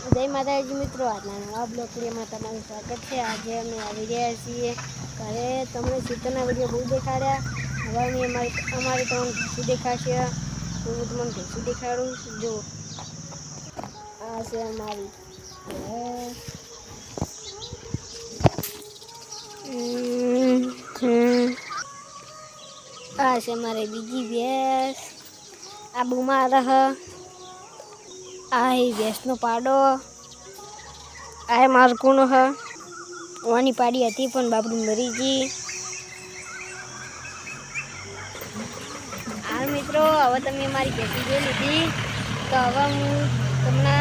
જય માતાજી મિત્રો, આજના નવા બ્લોગ વિડીયોમાં તમારું સ્વાગત છે। આજે અમે આવી રહ્યા છીએ ઘરે। તમને શીતળના વિડીયો બહુ દેખાડ્યા, હવે અમારે તમને ઘસી દેખાડશે। હું તમને ઘસી દેખાડું। જો આ છે અમારી આ છે મારે બીજી ભેંસ, આ બીમાર હ। આ ભેંસનો પાડો, આ મારું કૂણો હ। ઓની પાડી હતી પણ બાપડી મરી ગઈ। હાલ મિત્રો, હવે તમે મારી ભેંસી જોઈ લીધી, તો હવે હું તમને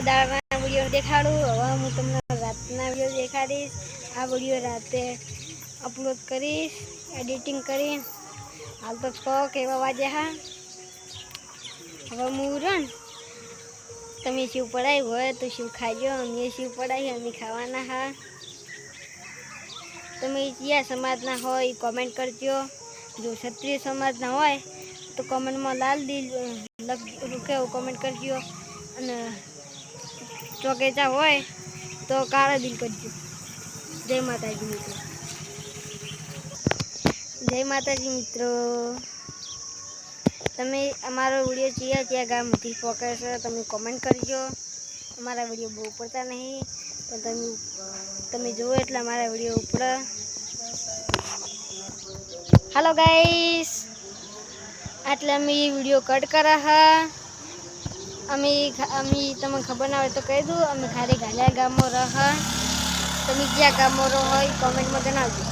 દાળના વિડીયો દેખાડું। હવે હું તમને રાતના વિડીયો દેખાડીશ। આ વિડીયો રાતે અપલોડ કરીશ એડિટિંગ કરીને। હાલ તો 6 કેવા વાગ્યા હા। હવે હું રન તમે શિવ પડાવી હોય તો શિવ ખાજો। અમે શિવ પડાવી અમે ખાવાના હા। તમે કયા સમાજના હોય કોમેન્ટ કરજો। જો ક્ષત્રિય સમાજના હોય તો કોમેન્ટમાં લાલ દિલ કેવું કોમેન્ટ કરજો, અને ચોકેચા હોય તો કાળા દિલ કરજો। જય માતાજી મિત્રો, જય માતાજી મિત્રો। તમે અમારો વિડીયો ક્યાં ગામથી પહોંચે છે તમે કોમેન્ટ કરજો। અમારા વિડીયો બહુ પડતા નહીં, પણ તમે જુઓ એટલે અમારા વિડીયો ઉપડે। હાલો ગાઈસ, એટલે અમે વિડીયો કટ કર્યા હા। અમે તમને ખબર ના હોય તો કહી દઉં, અમે ખાલી ગાલિયા ગામમાં રહ। તમે ક્યાં ગામમાં રહો હોય કોમેન્ટમાં જણાવજો।